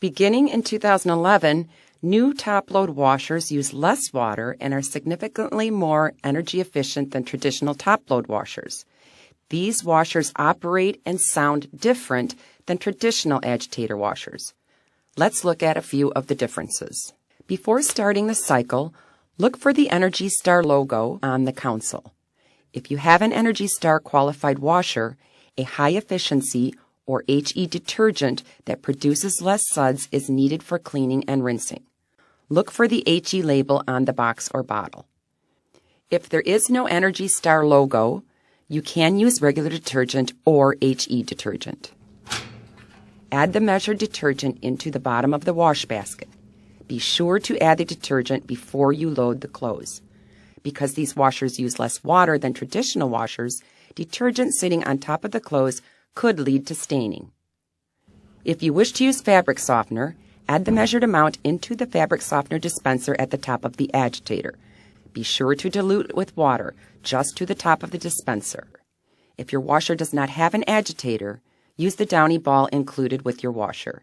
Beginning in 2011, new top-load washers use less water and are significantly more energy efficient than traditional top-load washers. These washers operate and sound different than traditional agitator washers. Let's look at a few of the differences. Before starting the cycle, look for the Energy Star logo on the console. If you have an Energy Star qualified washer, a high-efficiency or HE detergent that produces less suds is needed for cleaning and rinsing. Look for the HE label on the box or bottle. If there is no Energy Star logo, you can use regular detergent or HE detergent. Add the measured detergent into the bottom of the wash basket. Be sure to add the detergent before you load the clothes. Because these washers use less water than traditional washers, detergent sitting on top of the clothes could lead to staining. If you wish to use fabric softener, add the measured amount into the fabric softener dispenser at the top of the agitator. Be sure to dilute with water just to the top of the dispenser. If your washer does not have an agitator, use the Downy ball included with your washer.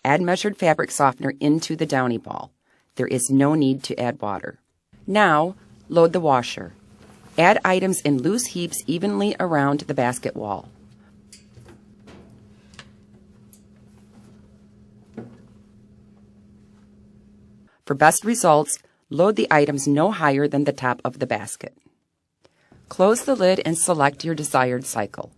Add measured fabric softener into the Downy ball. There is no need to add water. Now, load the washer. Add items in loose heaps evenly around the basket wall. For best results, load the items no higher than the top of the basket. Close the lid and select your desired cycle.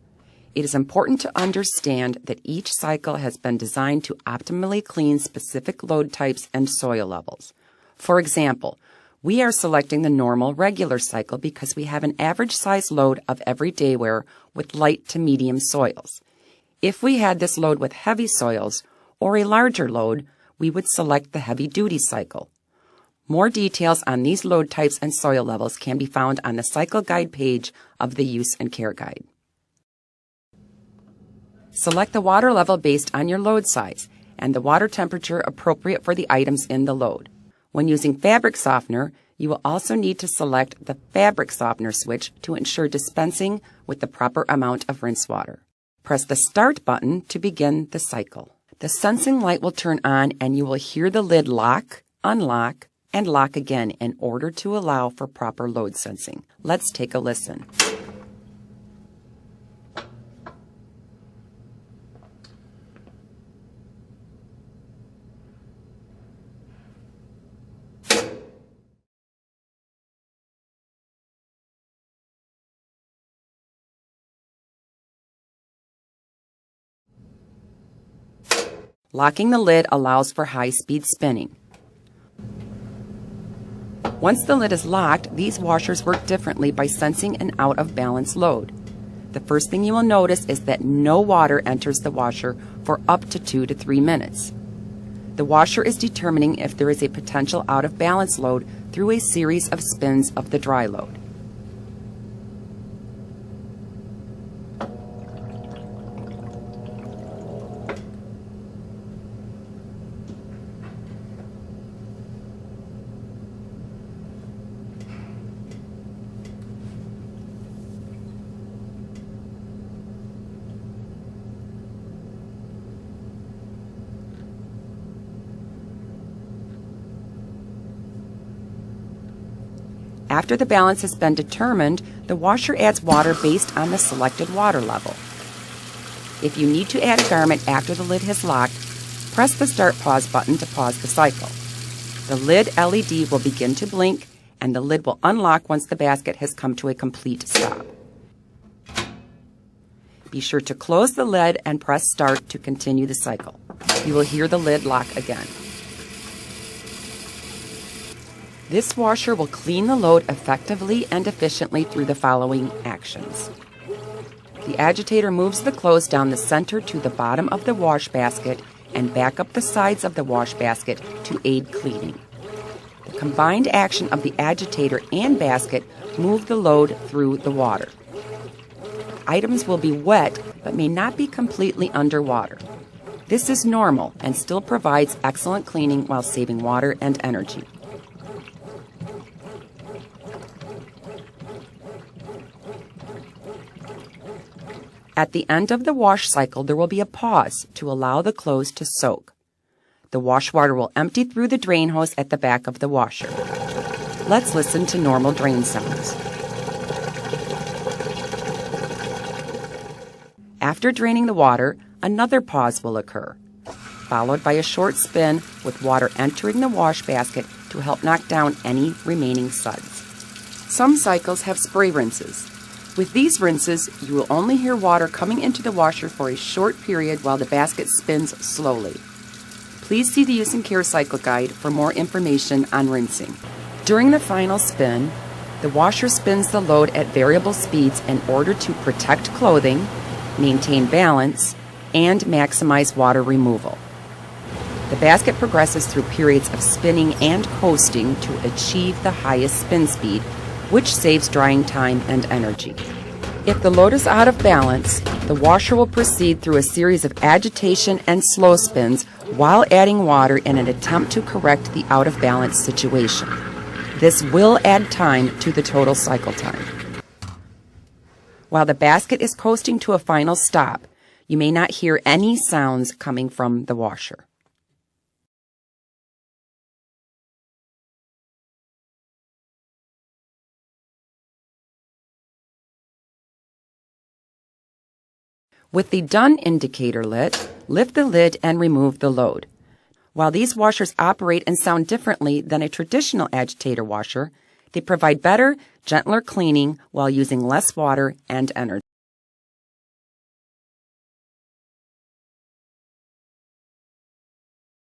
It is important to understand that each cycle has been designed to optimally clean specific load types and soil levels. For example, we are selecting the normal regular cycle because we have an average size load of everyday wear with light to medium soils. If we had this load with heavy soils or a larger load, we would select the heavy-duty cycle. More details on these load types and soil levels can be found on the cycle guide page of the Use and Care Guide. Select the water level based on your load size and the water temperature appropriate for the items in the load. When using fabric softener, you will also need to select the fabric softener switch to ensure dispensing with the proper amount of rinse water. Press the Start button to begin the cycle. The sensing light will turn on and you will hear the lid lock, unlock, and lock again in order to allow for proper load sensing. Let's take a listen. Locking the lid allows for high-speed spinning. Once the lid is locked, these washers work differently by sensing an out-of-balance load. The first thing you will notice is that no water enters the washer for up to 2 to 3 minutes. The washer is determining if there is a potential out-of-balance load through a series of spins of the dry load. After the balance has been determined, the washer adds water based on the selected water level. If you need to add a garment after the lid has locked, press the Start Pause button to pause the cycle. The lid LED will begin to blink and the lid will unlock once the basket has come to a complete stop. Be sure to close the lid and press Start to continue the cycle. You will hear the lid lock again. This washer will clean the load effectively and efficiently through the following actions. The agitator moves the clothes down the center to the bottom of the wash basket and back up the sides of the wash basket to aid cleaning. The combined action of the agitator and basket move the load through the water. Items will be wet but may not be completely underwater. This is normal and still provides excellent cleaning while saving water and energy. At the end of the wash cycle, there will be a pause to allow the clothes to soak. The wash water will empty through the drain hose at the back of the washer. Let's listen to normal drain sounds. After draining the water, another pause will occur, followed by a short spin with water entering the wash basket to help knock down any remaining suds. Some cycles have spray rinses. With these rinses, you will only hear water coming into the washer for a short period while the basket spins slowly. Please see the Use and Care Cycle Guide for more information on rinsing. During the final spin, the washer spins the load at variable speeds in order to protect clothing, maintain balance, and maximize water removal. The basket progresses through periods of spinning and coasting to achieve the highest spin speed, which saves drying time and energy. If the load is out of balance, the washer will proceed through a series of agitation and slow spins while adding water in an attempt to correct the out of balance situation. This will add time to the total cycle time. While the basket is coasting to a final stop, you may not hear any sounds coming from the washer. With the Done indicator lit, lift the lid and remove the load. While these washers operate and sound differently than a traditional agitator washer, they provide better, gentler cleaning while using less water and energy.